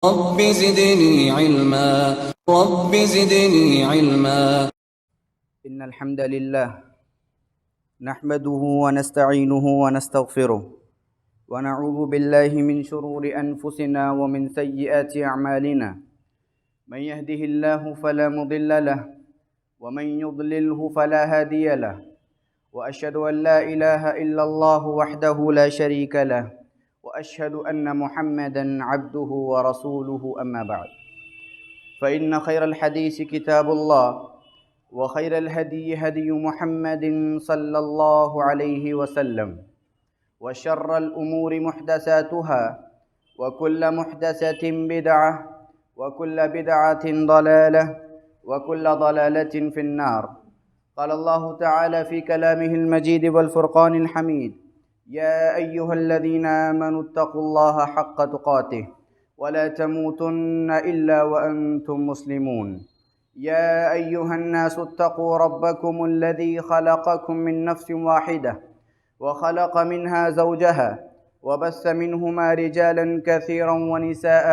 رب زدني علما رب زدني علما. إن الحمد لله نحمده ونستعينه ونستغفره ونعوذ بالله من شرور أنفسنا ومن سيئات أعمالنا. من يهده الله فلا مضل له ومن يضلله فلا هادي له، وأشهد أن لا إله إلا الله وحده لا شريك له، وأشهد أن محمدًا عبده ورسوله. أما بعد، فإن خير الحديث كتاب الله، وخير الهدي هدي محمد صلى الله عليه وسلم، وشر الأمور محدثاتها، وكل محدثة بدعة، وكل بدعة ضلالة، وكل ضلالة في النار. قال الله تعالى في كلامه المجيد والفرقان الحميد: يا أيها الذين آمنوا اتقوا الله حق تقاته ولا تموتن إلا وأنتم مسلمون. يا أيها الناس اتقوا ربكم الذي خلقكم من نفس واحدة وخلق منها زوجها وبث منهما رجالا كثيرا ونساء،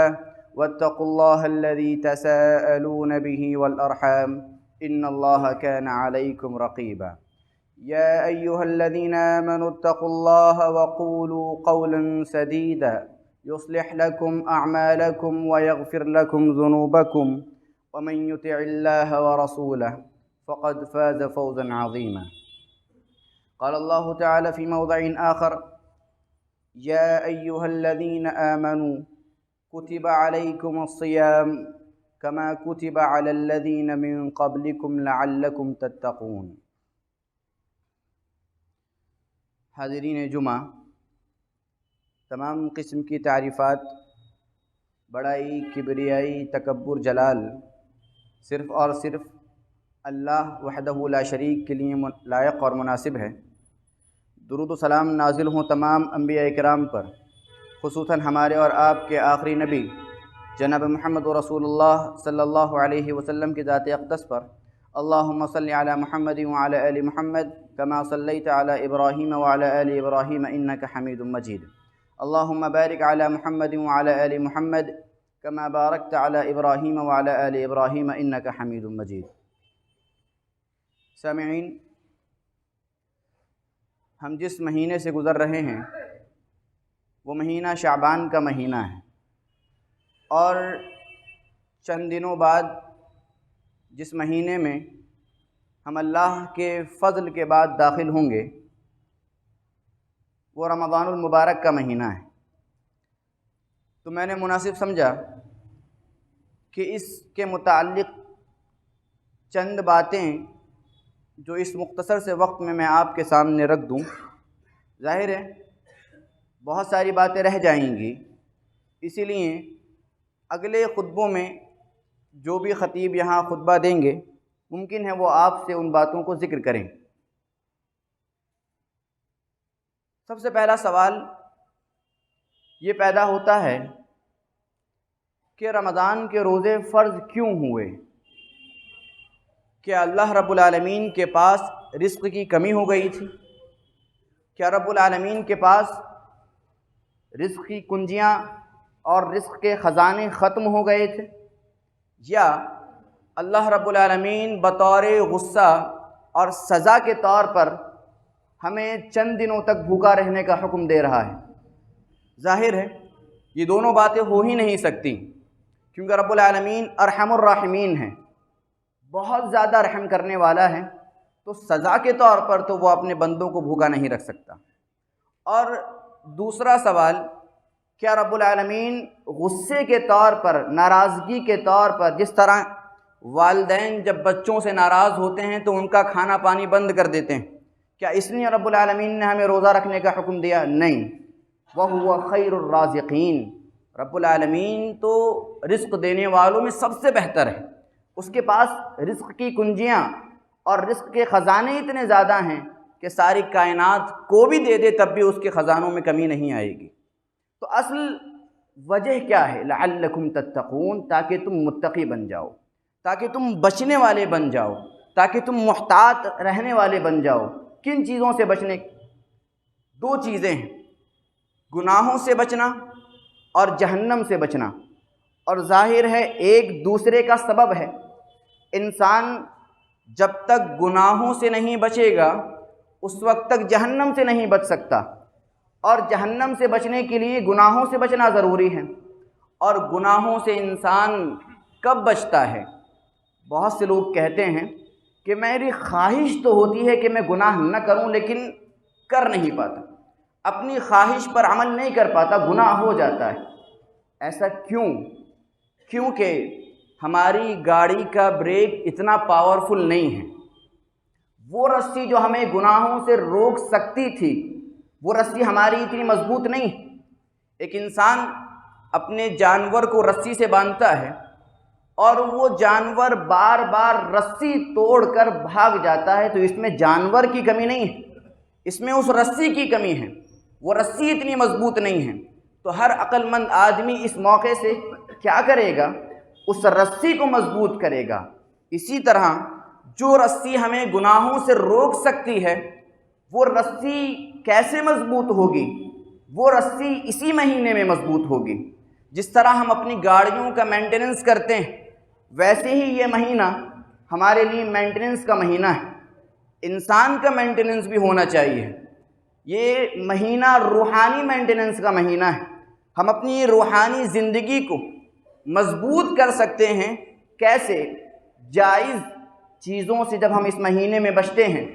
واتقوا الله الذي تساءلون به والأرحام إن الله كان عليكم رقيبا. يا أيها الذين آمنوا اتقوا الله وقولوا قولا سديدا يصلح لكم أعمالكم ويغفر لكم ذنوبكم، ومن يطع الله ورسوله فقد فاز فوزا عظيما. قال الله تعالى في موضع آخر: يا أيها الذين آمنوا كتب عليكم الصيام كما كتب على الذين من قبلكم لعلكم تتقون. حاضرین جمعہ، تمام قسم کی تعریفات، بڑائی، کبریائی، تکبر، جلال صرف اور صرف اللہ وحدہ لا شریک کے لیے لائق اور مناسب ہے۔ درود و سلام نازل ہوں تمام انبیاء کرام پر، خصوصاً ہمارے اور آپ کے آخری نبی جناب محمد رسول اللہ صلی اللہ علیہ وسلم کی ذات اقدس پر۔ اللہم صلی علی محمد وعلی آل محمد کما صلیت علی ابراہیم وعلی آل ابراہیم انک حمید مجید۔ اللہم بارک علی محمد وعلی آل محمد کما بارکت علی ابراہیم وعلی آل ابراہیم انک حمید مجید۔ سامعین، ہم جس مہینے سے گزر رہے ہیں وہ مہینہ شعبان کا مہینہ ہے، اور چند دنوں بعد جس مہینے میں ہم اللہ کے فضل کے بعد داخل ہوں گے وہ رمضان المبارک کا مہینہ ہے۔ تو میں نے مناسب سمجھا کہ اس کے متعلق چند باتیں جو اس مختصر سے وقت میں آپ کے سامنے رکھ دوں۔ ظاہر ہے بہت ساری باتیں رہ جائیں گی، اسی لیے اگلے خطبوں میں جو بھی خطیب یہاں خطبہ دیں گے ممکن ہے وہ آپ سے ان باتوں کو ذکر کریں۔ سب سے پہلا سوال یہ پیدا ہوتا ہے کہ رمضان کے روزے فرض کیوں ہوئے؟ کیا اللہ رب العالمین کے پاس رزق کی کمی ہو گئی تھی؟ کیا رب العالمین کے پاس رزق کی کنجیاں اور رزق کے خزانے ختم ہو گئے تھے؟ یا اللہ رب العالمین بطور غصہ اور سزا کے طور پر ہمیں چند دنوں تک بھوکا رہنے کا حکم دے رہا ہے؟ ظاہر ہے یہ دونوں باتیں ہو ہی نہیں سکتی، کیونکہ رب العالمین ارحم الراحمین ہیں، بہت زیادہ رحم کرنے والا ہے، تو سزا کے طور پر تو وہ اپنے بندوں کو بھوکا نہیں رکھ سکتا۔ اور دوسرا سوال، کیا رب العالمین غصے کے طور پر، ناراضگی کے طور پر، جس طرح والدین جب بچوں سے ناراض ہوتے ہیں تو ان کا کھانا پانی بند کر دیتے ہیں، کیا اس لیے رب العالمین نے ہمیں روزہ رکھنے کا حکم دیا؟ نہیں، وَهُوَ خَيْرُ الرَّازِقِينَ، رب العالمین تو رزق دینے والوں میں سب سے بہتر ہے، اس کے پاس رزق کی کنجیاں اور رزق کے خزانے اتنے زیادہ ہیں کہ ساری کائنات کو بھی دے دے تب بھی اس کے خزانوں میں کمی نہیں آئے گی۔ تو اصل وجہ کیا ہے؟ لعلکم تتقون، تاکہ تم متقی بن جاؤ، تاکہ تم بچنے والے بن جاؤ، تاکہ تم محتاط رہنے والے بن جاؤ۔ کن چیزوں سے بچنے؟ دو چیزیں ہیں، گناہوں سے بچنا اور جہنم سے بچنا۔ اور ظاہر ہے ایک دوسرے کا سبب ہے۔ انسان جب تک گناہوں سے نہیں بچے گا اس وقت تک جہنم سے نہیں بچ سکتا، اور جہنم سے بچنے کے لیے گناہوں سے بچنا ضروری ہے۔ اور گناہوں سے انسان کب بچتا ہے؟ بہت سے لوگ کہتے ہیں کہ میری خواہش تو ہوتی ہے کہ میں گناہ نہ کروں لیکن کر نہیں پاتا، اپنی خواہش پر عمل نہیں کر پاتا، گناہ ہو جاتا ہے۔ ایسا کیوں؟ کیونکہ ہماری گاڑی کا بریک اتنا پاورفل نہیں ہے۔ وہ رسی جو ہمیں گناہوں سے روک سکتی تھی وہ رسی ہماری اتنی مضبوط نہیں۔ ایک انسان اپنے جانور کو رسی سے باندھتا ہے اور وہ جانور بار بار رسی توڑ کر بھاگ جاتا ہے، تو اس میں جانور کی کمی نہیں ہے، اس میں اس رسی کی کمی ہے، وہ رسی اتنی مضبوط نہیں ہے۔ تو ہر عقل مند آدمی اس موقع سے کیا کرے گا؟ اس رسی کو مضبوط کرے گا۔ اسی طرح جو رسی ہمیں گناہوں سے روک سکتی ہے وہ رسی کیسے مضبوط ہوگی؟ وہ رسی اسی مہینے میں مضبوط ہوگی۔ جس طرح ہم اپنی گاڑیوں کا مینٹیننس کرتے ہیں ویسے ہی یہ مہینہ ہمارے لیے مینٹیننس کا مہینہ ہے۔ انسان کا مینٹیننس بھی ہونا چاہیے۔ یہ مہینہ روحانی مینٹیننس کا مہینہ ہے۔ ہم اپنی روحانی زندگی کو مضبوط کر سکتے ہیں کیسے؟ جائز چیزوں سے جب ہم اس مہینے میں بچتے ہیں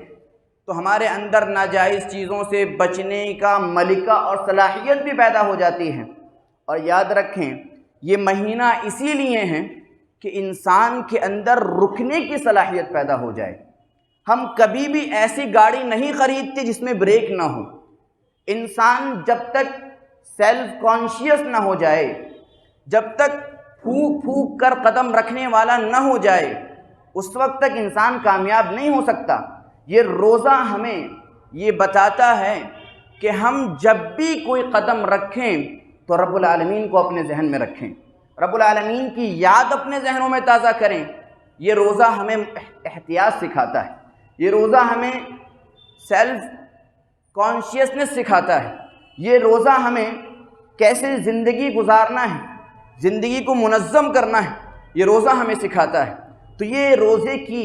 تو ہمارے اندر ناجائز چیزوں سے بچنے کا ملکہ اور صلاحیت بھی پیدا ہو جاتی ہے۔ اور یاد رکھیں یہ مہینہ اسی لیے ہے کہ انسان کے اندر رکنے کی صلاحیت پیدا ہو جائے۔ ہم کبھی بھی ایسی گاڑی نہیں خریدتے جس میں بریک نہ ہو۔ انسان جب تک سیلف کانشیس نہ ہو جائے، جب تک پھونک پھونک کر قدم رکھنے والا نہ ہو جائے، اس وقت تک انسان کامیاب نہیں ہو سکتا۔ یہ روزہ ہمیں یہ بتاتا ہے کہ ہم جب بھی کوئی قدم رکھیں تو رب العالمین کو اپنے ذہن میں رکھیں، رب العالمین کی یاد اپنے ذہنوں میں تازہ کریں۔ یہ روزہ ہمیں احتیاط سکھاتا ہے، یہ روزہ ہمیں سیلف کانشیسنس سکھاتا ہے، یہ روزہ ہمیں کیسے زندگی گزارنا ہے، زندگی کو منظم کرنا ہے، یہ روزہ ہمیں سکھاتا ہے۔ تو یہ روزے کی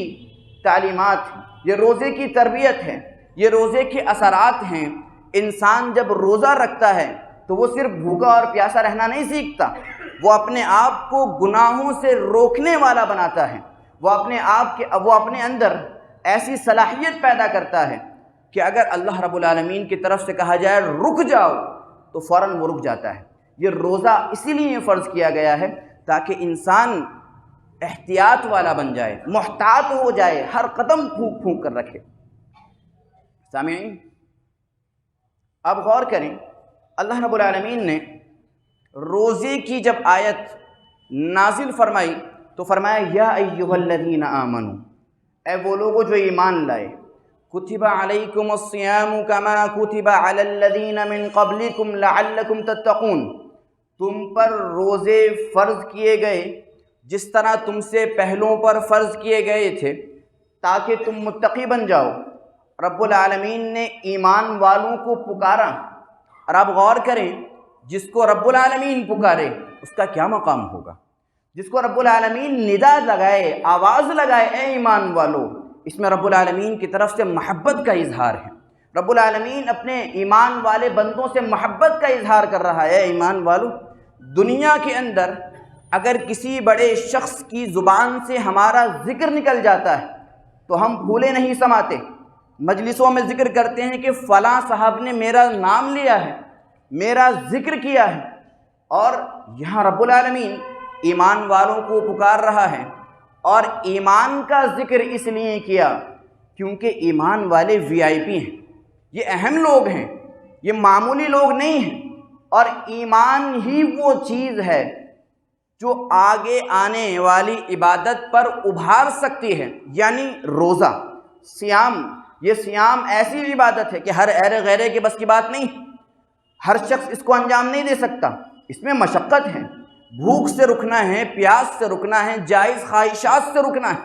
تعلیمات، یہ روزے کی تربیت ہے، یہ روزے کے اثرات ہیں۔ انسان جب روزہ رکھتا ہے تو وہ صرف بھوکا اور پیاسا رہنا نہیں سیکھتا، وہ اپنے آپ کو گناہوں سے روکنے والا بناتا ہے۔ وہ اپنے اندر ایسی صلاحیت پیدا کرتا ہے کہ اگر اللہ رب العالمین کی طرف سے کہا جائے رک جاؤ تو فوراً وہ رک جاتا ہے۔ یہ روزہ اسی لیے فرض کیا گیا ہے تاکہ انسان احتیاط والا بن جائے، محتاط ہو جائے، ہر قدم پھونک پھونک کر رکھے۔ سامعین اب غور کریں، اللہ رب العالمین نے روزے کی جب آیت نازل فرمائی تو فرمایا یا ایھا الذین آمنوا، اے وہ لوگوں جو ایمان لائے، کتب علیکم الصیام کما کتب علی الذین من قبلکم لعلکم تتقون، تم پر روزے فرض کیے گئے جس طرح تم سے پہلوں پر فرض کیے گئے تھے تاکہ تم متقی بن جاؤ۔ رب العالمین نے ایمان والوں کو پکارا، اور آپ غور کریں جس کو رب العالمین پکارے اس کا کیا مقام ہوگا، جس کو رب العالمین ندا لگائے، آواز لگائے اے ایمان والو، اس میں رب العالمین کی طرف سے محبت کا اظہار ہے۔ رب العالمین اپنے ایمان والے بندوں سے محبت کا اظہار کر رہا ہے۔ اے ایمان والو، دنیا کے اندر اگر کسی بڑے شخص کی زبان سے ہمارا ذکر نکل جاتا ہے تو ہم پھولے نہیں سماتے، مجلسوں میں ذکر کرتے ہیں کہ فلاں صاحب نے میرا نام لیا ہے، میرا ذکر کیا ہے، اور یہاں رب العالمین ایمان والوں کو پکار رہا ہے، اور ایمان کا ذکر اس لیے کیا کیونکہ ایمان والے وی آئی پی ہیں، یہ اہم لوگ ہیں، یہ معمولی لوگ نہیں ہیں، اور ایمان ہی وہ چیز ہے جو آگے آنے والی عبادت پر ابھار سکتی ہے، یعنی روزہ، صیام۔ یہ صیام ایسی عبادت ہے کہ ہر ایرے غیرے کے بس کی بات نہیں، ہر شخص اس کو انجام نہیں دے سکتا، اس میں مشقت ہے، بھوک سے رکنا ہے، پیاس سے رکنا ہے، جائز خواہشات سے رکنا ہے،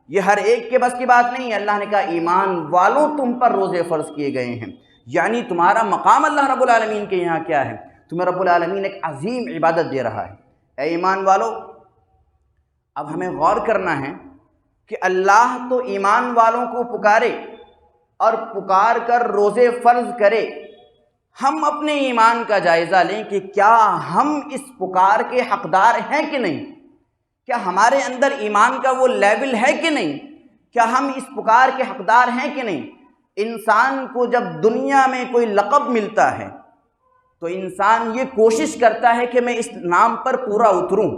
یہ ہر ایک کے بس کی بات نہیں ہے۔ اللہ نے کہا ایمان والوں تم پر روزے فرض کیے گئے ہیں، یعنی تمہارا مقام اللہ رب العالمین کے یہاں کیا ہے، تمہیں رب العالمین ایک عظیم عبادت دے رہا ہے۔ اے ایمان والو، اب ہمیں غور کرنا ہے کہ اللہ تو ایمان والوں کو پکارے اور پکار کر روزے فرض کرے، ہم اپنے ایمان کا جائزہ لیں کہ کیا ہم اس پکار کے حقدار ہیں کہ نہیں، کیا ہمارے اندر ایمان کا وہ لیول ہے کہ نہیں، کیا ہم اس پکار کے حقدار ہیں کہ نہیں۔ انسان کو جب دنیا میں کوئی لقب ملتا ہے تو انسان یہ کوشش کرتا ہے کہ میں اس نام پر پورا اتروں،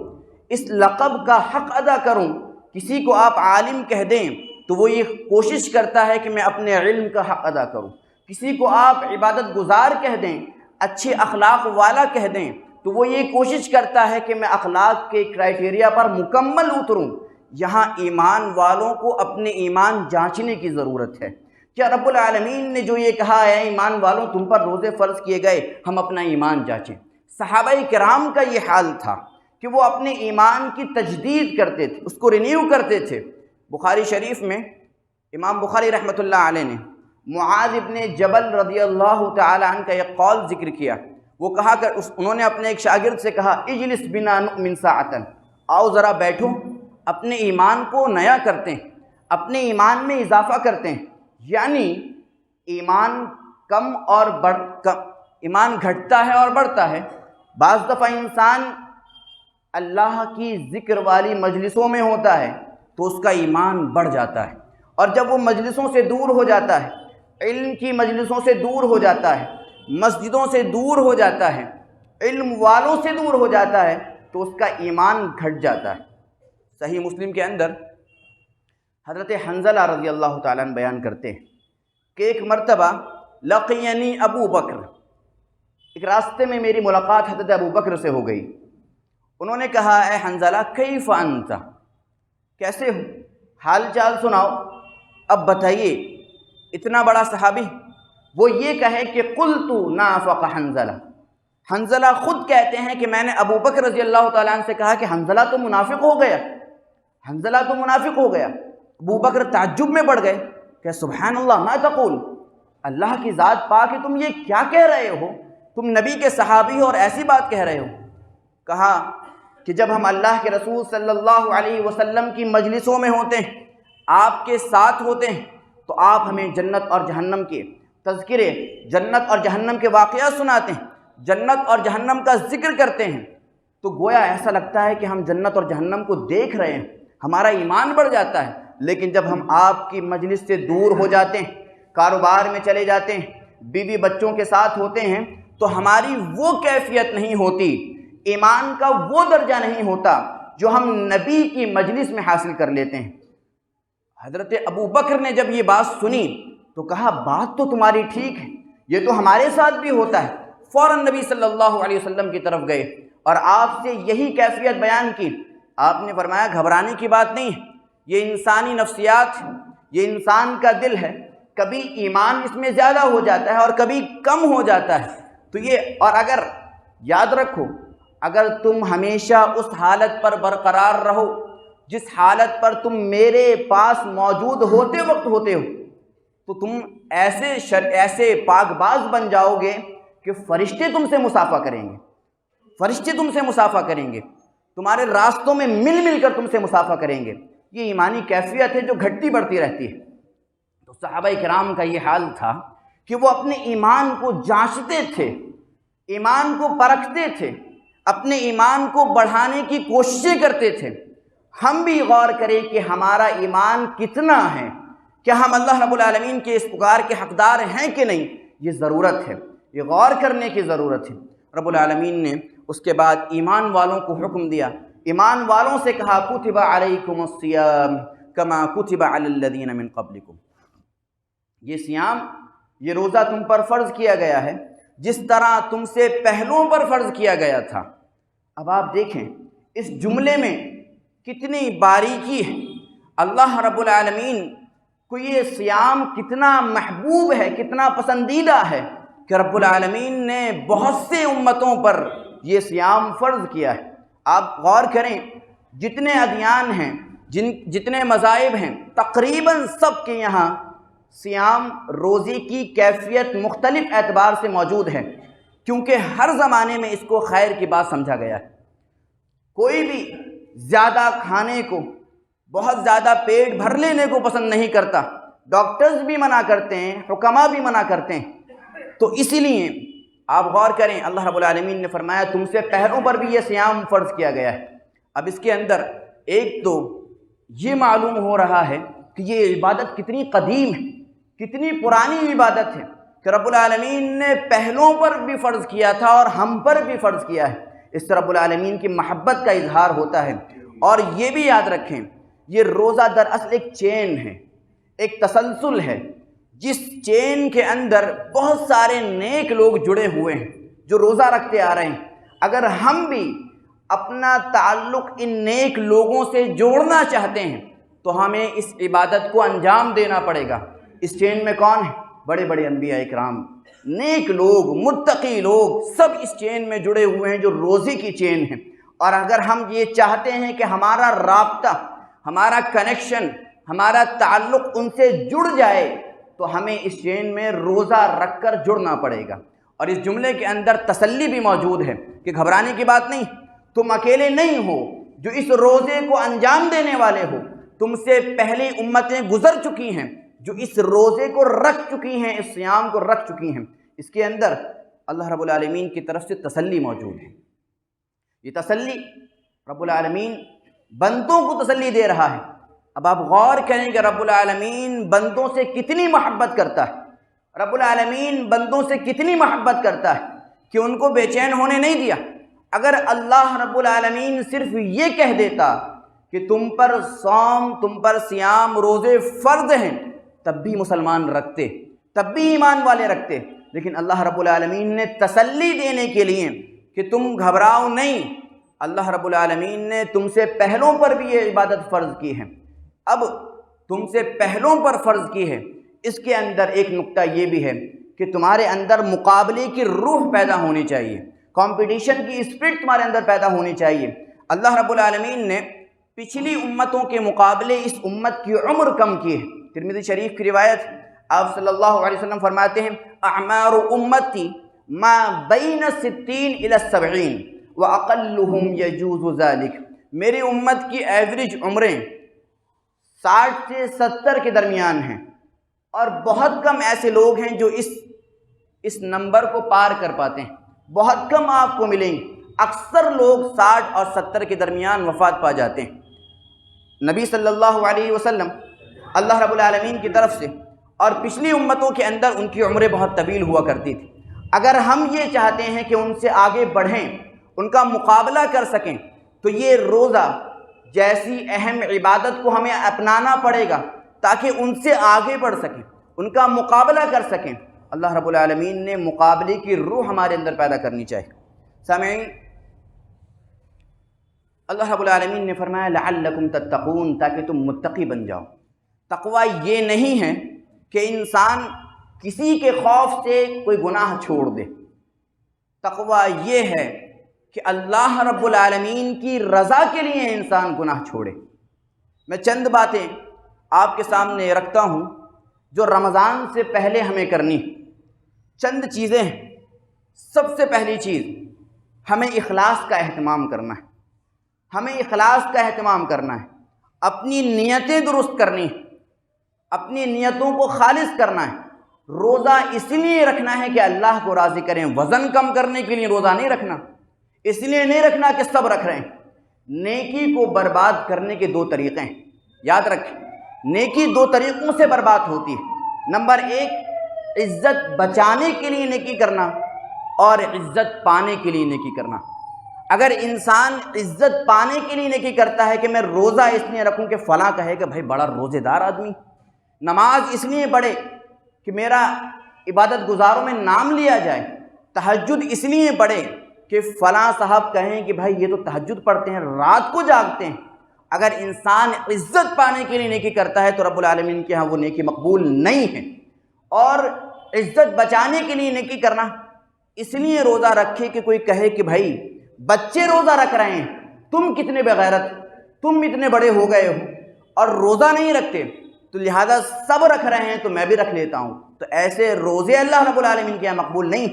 اس لقب کا حق ادا کروں۔ کسی کو آپ عالم کہہ دیں تو وہ یہ کوشش کرتا ہے کہ میں اپنے علم کا حق ادا کروں، کسی کو آپ عبادت گزار کہہ دیں، اچھے اخلاق والا کہہ دیں تو وہ یہ کوشش کرتا ہے کہ میں اخلاق کے کرائٹیریا پر مکمل اتروں۔ یہاں ایمان والوں کو اپنے ایمان جانچنے کی ضرورت ہے۔ کیا رب العالمین نے جو یہ کہا ہے ایمان والوں تم پر روزے فرض کیے گئے، ہم اپنا ایمان جانچیں۔ صحابہ کرام کا یہ حال تھا کہ وہ اپنے ایمان کی تجدید کرتے تھے، اس کو رینیو کرتے تھے۔ بخاری شریف میں امام بخاری رحمۃ اللہ علیہ نے معاذ ابن جبل رضی اللہ تعالی عنہ کا یہ قول ذکر کیا۔ وہ کہا کہ انہوں نے اپنے ایک شاگرد سے کہا اجلس بنا نؤمن ساعتن، آؤ ذرا بیٹھو، اپنے ایمان کو نیا کرتے ہیں، اپنے ایمان میں اضافہ کرتے ہیں۔ یعنی ایمان ایمان گھٹتا ہے اور بڑھتا ہے۔ بعض دفعہ انسان اللہ کی ذکر والی مجلسوں میں ہوتا ہے تو اس کا ایمان بڑھ جاتا ہے، اور جب وہ مجلسوں سے دور ہو جاتا ہے، علم کی مجلسوں سے دور ہو جاتا ہے، مسجدوں سے دور ہو جاتا ہے، علم والوں سے دور ہو جاتا ہے تو اس کا ایمان گھٹ جاتا ہے۔ صحیح مسلم کے اندر حضرت حنظلہ رضی اللہ تعالیٰ عنہ بیان کرتے ہیں کہ ایک مرتبہ لقینی ابو بکر، ایک راستے میں میری ملاقات حضرت ابو بکر سے ہو گئی۔ انہوں نے کہا اے حنظلہ کیف انت، کیسے ہو، حال چال سناؤ۔ اب بتائیے اتنا بڑا صحابی وہ یہ کہے کہ قلت نافق حنظلہ، حنظلہ خود کہتے ہیں کہ میں نے ابو بکر رضی اللہ تعالیٰ عنہ سے کہا کہ حنظلہ تو منافق ہو گیا، حنظلہ تو منافق ہو گیا۔ ابو بکر تعجب میں پڑ گئے کہ سبحان اللہ ما تقول، اللہ کی ذات پاک ہے، تم یہ کیا کہہ رہے ہو، تم نبی کے صحابی ہو اور ایسی بات کہہ رہے ہو۔ کہا کہ جب ہم اللہ کے رسول صلی اللہ علیہ وسلم کی مجلسوں میں ہوتے ہیں، آپ کے ساتھ ہوتے ہیں، تو آپ ہمیں جنت اور جہنم کے تذکرے، جنت اور جہنم کے واقعات سناتے ہیں، جنت اور جہنم کا ذکر کرتے ہیں، تو گویا ایسا لگتا ہے کہ ہم جنت اور جہنم کو دیکھ رہے ہیں، ہمارا ایمان بڑھ جاتا ہے۔ لیکن جب ہم آپ کی مجلس سے دور ہو جاتے ہیں، کاروبار میں چلے جاتے ہیں، بیوی بچوں کے ساتھ ہوتے ہیں، تو ہماری وہ کیفیت نہیں ہوتی، ایمان کا وہ درجہ نہیں ہوتا جو ہم نبی کی مجلس میں حاصل کر لیتے ہیں۔ حضرت ابو بکر نے جب یہ بات سنی تو کہا بات تو تمہاری ٹھیک ہے، یہ تو ہمارے ساتھ بھی ہوتا ہے۔ فوراً نبی صلی اللہ علیہ وسلم کی طرف گئے اور آپ سے یہی کیفیت بیان کی۔ آپ نے فرمایا گھبرانے کی بات نہیں ہے، یہ انسانی نفسیات ہے، یہ انسان کا دل ہے، کبھی ایمان اس میں زیادہ ہو جاتا ہے اور کبھی کم ہو جاتا ہے۔ تو یہ، اور اگر یاد رکھو، اگر تم ہمیشہ اس حالت پر برقرار رہو جس حالت پر تم میرے پاس موجود ہوتے وقت ہوتے ہو، تو تم ایسے پاک باز بن جاؤ گے کہ فرشتے تم سے مصافحہ کریں گے، فرشتے تم سے مصافحہ کریں گے، تمہارے راستوں میں مل مل کر تم سے مصافحہ کریں گے۔ یہ ایمانی کیفیت ہے جو گھٹتی بڑھتی رہتی ہے۔ تو صحابہ کرام کا یہ حال تھا کہ وہ اپنے ایمان کو جانچتے تھے، ایمان کو پرکھتے تھے، اپنے ایمان کو بڑھانے کی کوششیں کرتے تھے۔ ہم بھی غور کریں کہ ہمارا ایمان کتنا ہے، کیا ہم اللہ رب العالمین کے اس پکار کے حقدار ہیں کہ نہیں، یہ ضرورت ہے، یہ غور کرنے کی ضرورت ہے۔ رب العالمین نے اس کے بعد ایمان والوں کو حکم دیا، ایمان والوں سے کہا کتب علیکم الصیام کما کتب علی الذین من قبلکم، یہ صیام، یہ روزہ تم پر فرض کیا گیا ہے جس طرح تم سے پہلوں پر فرض کیا گیا تھا۔ اب آپ دیکھیں اس جملے میں کتنی باریکی ہے، اللہ رب العالمین کو یہ صیام کتنا محبوب ہے، کتنا پسندیدہ ہے کہ رب العالمین نے بہت سے امتوں پر یہ صیام فرض کیا ہے۔ آپ غور کریں، جتنے ادیان ہیں، جتنے مذاہب ہیں، تقریباً سب کے یہاں صیام، روزے کی کیفیت مختلف اعتبار سے موجود ہے، کیونکہ ہر زمانے میں اس کو خیر کی بات سمجھا گیا ہے۔ کوئی بھی زیادہ کھانے کو، بہت زیادہ پیٹ بھر لینے کو پسند نہیں کرتا، ڈاکٹرز بھی منع کرتے ہیں، حکما بھی منع کرتے ہیں۔ تو اسی لیے آپ غور کریں، اللہ رب العالمین نے فرمایا تم سے پہلوں پر بھی یہ صیام فرض کیا گیا ہے۔ اب اس کے اندر ایک تو یہ معلوم ہو رہا ہے کہ یہ عبادت کتنی قدیم ہے، کتنی پرانی عبادت ہے کہ رب العالمین نے پہلوں پر بھی فرض کیا تھا اور ہم پر بھی فرض کیا ہے۔ اس سے رب العالمین کی محبت کا اظہار ہوتا ہے۔ اور یہ بھی یاد رکھیں، یہ روزہ دراصل ایک چین ہے، ایک تسلسل ہے، جس چین کے اندر بہت سارے نیک لوگ جڑے ہوئے ہیں جو روزہ رکھتے آ رہے ہیں۔ اگر ہم بھی اپنا تعلق ان نیک لوگوں سے جوڑنا چاہتے ہیں تو ہمیں اس عبادت کو انجام دینا پڑے گا۔ اس چین میں کون ہے؟ بڑے بڑے انبیاء اکرام، نیک لوگ، متقی لوگ، سب اس چین میں جڑے ہوئے ہیں جو روزے کی چین ہے۔ اور اگر ہم یہ چاہتے ہیں کہ ہمارا رابطہ، ہمارا کنیکشن، ہمارا تعلق ان سے جڑ جائے تو ہمیں اس چین میں روزہ رکھ کر جڑنا پڑے گا۔ اور اس جملے کے اندر تسلی بھی موجود ہے کہ گھبرانے کی بات نہیں، تم اکیلے نہیں ہو جو اس روزے کو انجام دینے والے ہو، تم سے پہلی امتیں گزر چکی ہیں جو اس روزے کو رکھ چکی ہیں، اس صیام کو رکھ چکی ہیں۔ اس کے اندر اللہ رب العالمین کی طرف سے تسلی موجود ہے۔ یہ تسلی رب العالمین بندوں کو تسلی دے رہا ہے۔ اب آپ غور کریں کہ رب العالمین بندوں سے کتنی محبت کرتا ہے، رب العالمین بندوں سے کتنی محبت کرتا ہے کہ ان کو بے چین ہونے نہیں دیا۔ اگر اللہ رب العالمین صرف یہ کہہ دیتا کہ تم پر صوم، تم پر صیام، روزے فرض ہیں، تب بھی مسلمان رکھتے، تب بھی ایمان والے رکھتے، لیکن اللہ رب العالمین نے تسلی دینے کے لیے کہ تم گھبراؤ نہیں، اللہ رب العالمین نے تم سے پہلوں پر بھی یہ عبادت فرض کی ہے۔ اب تم سے پہلوں پر فرض کی ہے، اس کے اندر ایک نقطہ یہ بھی ہے کہ تمہارے اندر مقابلے کی روح پیدا ہونی چاہیے، کمپٹیشن کی اسپرٹ تمہارے اندر پیدا ہونی چاہیے۔ اللہ رب العالمین نے پچھلی امتوں کے مقابلے اس امت کی عمر کم کی ہے۔ ترمذی شریف کی روایت، آپ صلی اللہ علیہ وسلم فرماتے ہیں اعمار امتی ما بین 60 الی 70 واقلهم یجوز ذلک، میری امت کی ایوریج عمریں 60 سے 70 کے درمیان ہیں، اور بہت کم ایسے لوگ ہیں جو اس نمبر کو پار کر پاتے ہیں، بہت کم آپ کو ملیں گے۔ اکثر لوگ 60 اور 70 کے درمیان وفات پا جاتے ہیں۔ نبی صلی اللہ علیہ وسلم اللہ رب العالمین کی طرف سے اور پچھلی امتوں کے اندر ان کی عمریں بہت طویل ہوا کرتی تھی۔ اگر ہم یہ چاہتے ہیں کہ ان سے آگے بڑھیں، ان کا مقابلہ کر سکیں، تو یہ روزہ جیسی اہم عبادت کو ہمیں اپنانا پڑے گا تاکہ ان سے آگے بڑھ سکیں، ان کا مقابلہ کر سکیں۔ اللہ رب العالمین نے مقابلے کی روح ہمارے اندر پیدا کرنی چاہیے۔ سامعین، اللہ رب العالمین نے فرمایا لعلکم تتقون، تاکہ تم متقی بن جاؤ۔ تقوی یہ نہیں ہے کہ انسان کسی کے خوف سے کوئی گناہ چھوڑ دے، تقوی یہ ہے کہ اللہ رب العالمین کی رضا کے لیے انسان گناہ چھوڑے۔ میں چند باتیں آپ کے سامنے رکھتا ہوں جو رمضان سے پہلے ہمیں کرنی، چند چیزیں ہیں۔ سب سے پہلی چیز، ہمیں اخلاص کا اہتمام کرنا ہے، ہمیں اخلاص کا اہتمام کرنا ہے، اپنی نیتیں درست کرنی ہیں، اپنی نیتوں کو خالص کرنا ہے۔ روزہ اس لیے رکھنا ہے کہ اللہ کو راضی کریں، وزن کم کرنے کے لیے روزہ نہیں رکھنا، اس لیے نہیں رکھنا کہ سب رکھ رہے ہیں۔ نیکی کو برباد کرنے کے دو طریقے ہیں، یاد رکھیں، نیکی دو طریقوں سے برباد ہوتی ہے۔ نمبر ایک، عزت بچانے کے لیے نیکی کرنا، اور عزت پانے کے لیے نیکی کرنا۔ اگر انسان عزت پانے کے لیے نیکی کرتا ہے کہ میں روزہ اس لیے رکھوں کہ فلاں کہے کہ بھائی بڑا روزے دار آدمی، نماز اس لیے پڑھے کہ میرا عبادت گزاروں میں نام لیا جائے، تہجد اس لیے پڑھے کہ فلاں صاحب کہیں کہ بھائی یہ تو تہجد پڑھتے ہیں، رات کو جاگتے ہیں۔ اگر انسان عزت پانے کے لیے نیکی کرتا ہے تو رب العالمین کے ہاں وہ نیکی مقبول نہیں ہے۔ اور عزت بچانے کے لیے نیکی کرنا، اس لیے روزہ رکھے کہ کوئی کہے کہ بھائی بچے روزہ رکھ رہے ہیں، تم کتنے بغیرت، تم اتنے بڑے ہو گئے ہو اور روزہ نہیں رکھتے، تو لہذا سب رکھ رہے ہیں تو میں بھی رکھ لیتا ہوں۔ تو ایسے روزے اللہ رب العالمین کے یہاں مقبول نہیں۔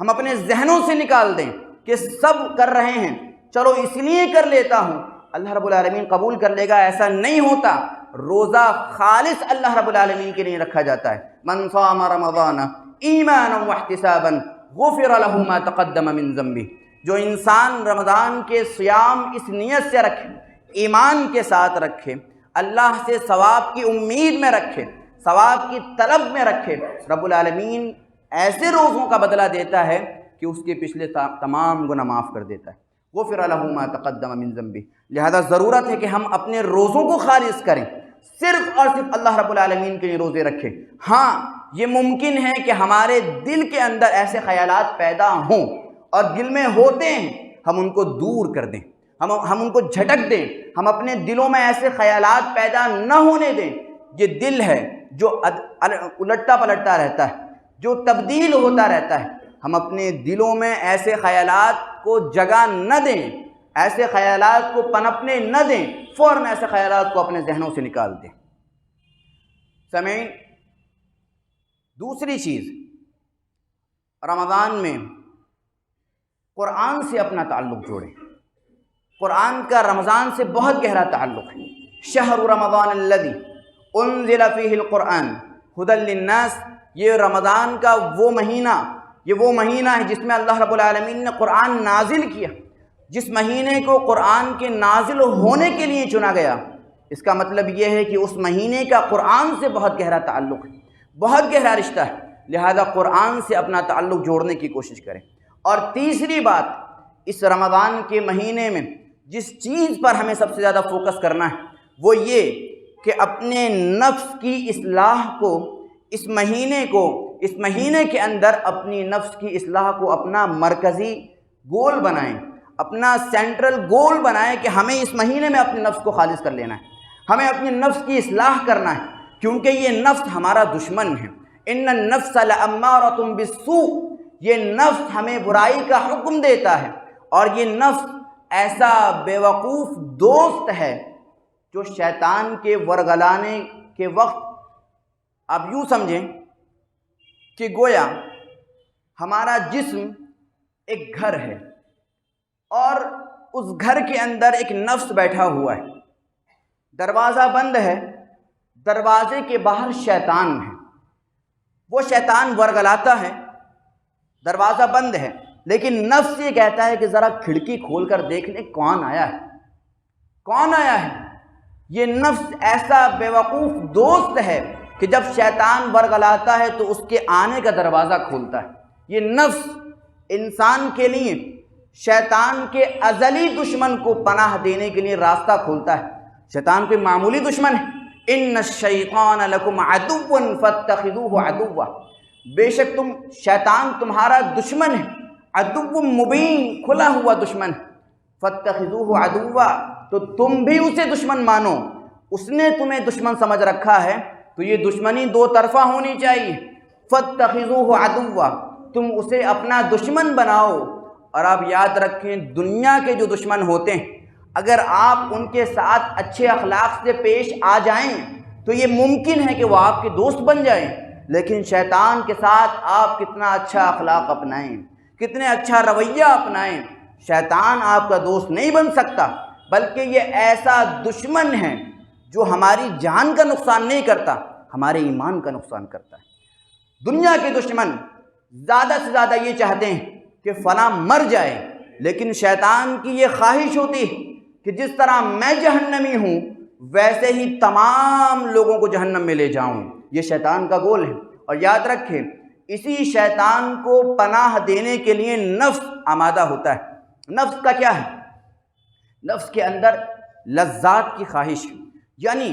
ہم اپنے ذہنوں سے نکال دیں کہ سب کر رہے ہیں چلو اس لیے کر لیتا ہوں، اللہ رب العالمین قبول کر لے گا، ایسا نہیں ہوتا۔ روزہ خالص اللہ رب العالمین کے لیے رکھا جاتا ہے۔ من صام رمضان ایمانا واحتسابا غفر له ما تقدم من ذنبه، جو انسان رمضان کے سیام اس نیت سے رکھے، ایمان کے ساتھ رکھے، اللہ سے ثواب کی امید میں رکھے، ثواب کی طلب میں رکھے، رب العالمین ایسے روزوں کا بدلہ دیتا ہے کہ اس کے پچھلے تمام گناہ معاف کر دیتا ہے۔ غفر له ما تقدم من ذنبه، لہذا ضرورت ہے کہ ہم اپنے روزوں کو خالص کریں، صرف اور صرف اللہ رب العالمین کے لیے روزے رکھیں۔ ہاں یہ ممکن ہے کہ ہمارے دل کے اندر ایسے خیالات پیدا ہوں، اور دل میں ہوتے ہیں، ہم ان کو دور کر دیں، ہم ان کو جھٹک دیں، ہم اپنے دلوں میں ایسے خیالات پیدا نہ ہونے دیں۔ یہ دل ہے جو الٹتا پلٹتا رہتا ہے، جو تبدیل ہوتا رہتا ہے، ہم اپنے دلوں میں ایسے خیالات کو جگہ نہ دیں، ایسے خیالات کو پنپنے نہ دیں، فوراً ایسے خیالات کو اپنے ذہنوں سے نکال دیں۔ سامعین، دوسری چیز، رمضان میں قرآن سے اپنا تعلق جوڑیں۔ قرآن کا رمضان سے بہت گہرا تعلق ہے۔ شہر رمضان الذی انزل فیہ القرآن ھدی للناس، یہ رمضان کا وہ مہینہ ہے جس میں اللہ رب العالمین نے قرآن نازل کیا، جس مہینے کو قرآن کے نازل ہونے کے لیے چنا گیا۔ اس کا مطلب یہ ہے کہ اس مہینے کا قرآن سے بہت گہرا تعلق ہے، بہت گہرا رشتہ ہے، لہذا قرآن سے اپنا تعلق جوڑنے کی کوشش کریں۔ اور تیسری بات، اس رمضان کے مہینے میں جس چیز پر ہمیں سب سے زیادہ فوکس کرنا ہے وہ یہ کہ اپنے نفس کی اصلاح کو اس مہینے کے اندر اپنی نفس کی اصلاح کو اپنا مرکزی گول بنائیں، اپنا سینٹرل گول بنائیں کہ ہمیں اس مہینے میں اپنے نفس کو خالص کر لینا ہے، ہمیں اپنی نفس کی اصلاح کرنا ہے، کیونکہ یہ نفس ہمارا دشمن ہے۔ ان النفس لامارۃ بالسوء، یہ نفس ہمیں برائی کا حکم دیتا ہے، اور یہ نفس ایسا بیوقوف دوست ہے جو شیطان کے ورگلانے کے وقت، آپ یوں سمجھیں کہ گویا ہمارا جسم ایک گھر ہے، اور اس گھر کے اندر ایک نفس بیٹھا ہوا ہے، دروازہ بند ہے، دروازے کے باہر شیطان ہے، وہ شیطان ورگلاتا ہے، دروازہ بند ہے، لیکن نفس یہ کہتا ہے کہ ذرا کھڑکی کھول کر دیکھ لیں کون آیا ہے۔ یہ نفس ایسا بیوقوف دوست ہے کہ جب شیطان ورگلاتا ہے تو اس کے آنے کا دروازہ کھولتا ہے۔ یہ نفس انسان کے لیے شیطان کے ازلی دشمن کو پناہ دینے کے لیے راستہ کھولتا ہے۔ شیطان کوئی معمولی دشمن ہے، ان الشیطان لکم عدو فاتخذوہ عدوا، بے شک شیطان تمہارا دشمن ہے، عدو مبین، کھلا ہوا دشمن ہے، فاتخذوہ عدوا، تو تم بھی اسے دشمن مانو، اس نے تمہیں دشمن سمجھ رکھا ہے، تو یہ دشمنی دو طرفہ ہونی چاہیے۔ فاتخذوہ عدوا، تم اسے اپنا دشمن بناؤ۔ اور آپ یاد رکھیں، دنیا کے جو دشمن ہوتے ہیں، اگر آپ ان کے ساتھ اچھے اخلاق سے پیش آ جائیں تو یہ ممکن ہے کہ وہ آپ کے دوست بن جائیں، لیکن شیطان کے ساتھ آپ کتنا اچھا اخلاق اپنائیں، کتنے اچھا رویہ اپنائیں، شیطان آپ کا دوست نہیں بن سکتا، بلکہ یہ ایسا دشمن ہے جو ہماری جان کا نقصان نہیں کرتا، ہمارے ایمان کا نقصان کرتا ہے۔ دنیا کے دشمن زیادہ سے زیادہ یہ چاہتے ہیں کہ فلاں مر جائے، لیکن شیطان کی یہ خواہش ہوتی ہے کہ جس طرح میں جہنمی ہوں ویسے ہی تمام لوگوں کو جہنم میں لے جاؤں۔ یہ شیطان کا گول ہے، اور یاد رکھیں اسی شیطان کو پناہ دینے کے لیے نفس آمادہ ہوتا ہے۔ نفس کا کیا ہے؟ نفس کے اندر لذات کی خواہش، یعنی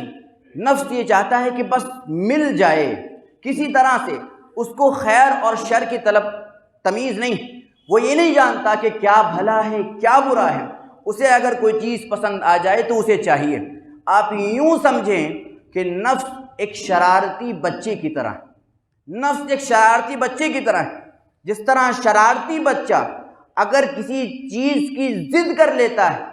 نفس یہ چاہتا ہے کہ بس مل جائے کسی طرح سے، اس کو خیر اور شر کی طلب تمیز نہیں، وہ یہ نہیں جانتا کہ کیا بھلا ہے کیا برا ہے، اسے اگر کوئی چیز پسند آ جائے تو اسے چاہیے۔ آپ یوں سمجھیں کہ نفس ایک شرارتی بچے کی طرح ہے، نفس ایک شرارتی بچے کی طرح ہے، جس طرح شرارتی بچہ اگر کسی چیز کی ضد کر لیتا ہے،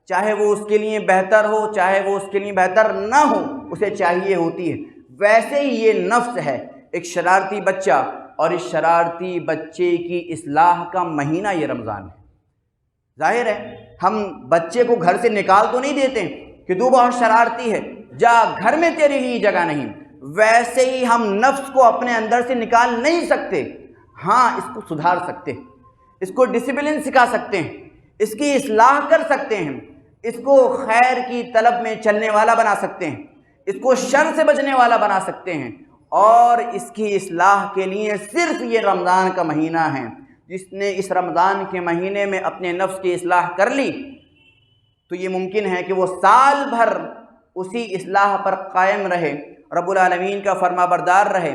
چاہے وہ اس کے لیے بہتر ہو چاہے وہ اس کے لیے بہتر نہ ہو، اسے چاہیے ہوتی ہے، ویسے ہی یہ نفس ہے ایک شرارتی بچہ، اور اس شرارتی بچے کی اصلاح کا مہینہ یہ رمضان ہے۔ ظاہر ہے ہم بچے کو گھر سے نکال تو نہیں دیتے کہ تو بہت شرارتی ہے، جا گھر میں تیرے لیے جگہ نہیں، ویسے ہی ہم نفس کو اپنے اندر سے نکال نہیں سکتے، ہاں اس کو سدھار سکتے ہیں، اس کو ڈسپلن سکھا سکتے ہیں، اس کی اصلاح کر سکتے ہیں، اس کو خیر کی طلب میں چلنے والا بنا سکتے ہیں، اس کو شر سے بچنے والا بنا سکتے ہیں، اور اس کی اصلاح کے لیے صرف یہ رمضان کا مہینہ ہے۔ جس نے اس رمضان کے مہینے میں اپنے نفس کی اصلاح کر لی تو یہ ممکن ہے کہ وہ سال بھر اسی اصلاح پر قائم رہے، رب العالمین کا فرما بردار رہے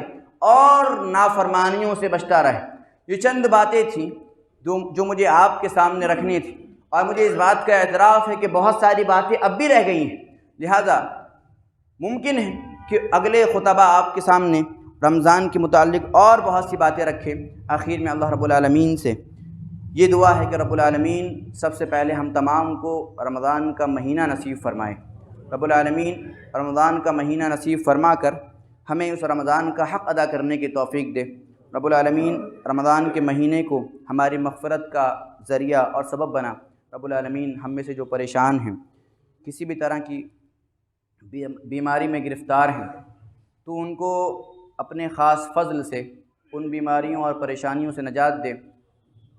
اور نافرمانیوں سے بچتا رہے۔ یہ چند باتیں تھیں جو مجھے آپ کے سامنے رکھنی تھی، اور مجھے اس بات کا اعتراف ہے کہ بہت ساری باتیں اب بھی رہ گئی ہیں، لہذا ممکن ہے کہ اگلے خطبہ آپ کے سامنے رمضان کے متعلق اور بہت سی باتیں رکھیں۔ آخر میں اللہ رب العالمین سے یہ دعا ہے کہ رب العالمین سب سے پہلے ہم تمام کو رمضان کا مہینہ نصیب فرمائے۔ رب العالمین رمضان کا مہینہ نصیب فرما کر ہمیں اس رمضان کا حق ادا کرنے کی توفیق دے۔ رب العالمین رمضان کے مہینے کو ہماری مغفرت کا ذریعہ اور سبب بنا۔ رب العالمین ہم میں سے جو پریشان ہیں، کسی بھی طرح کی بیماری میں گرفتار ہیں، تو ان کو اپنے خاص فضل سے ان بیماریوں اور پریشانیوں سے نجات دے۔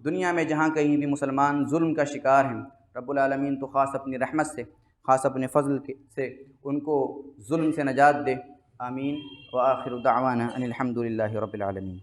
دنیا میں جہاں کہیں بھی مسلمان ظلم کا شکار ہیں، رب العالمین تو خاص اپنی رحمت سے، خاص اپنے فضل سے ان کو ظلم سے نجات دے۔ آمین وآخر دعوانا ان الحمد للہ رب العالمین۔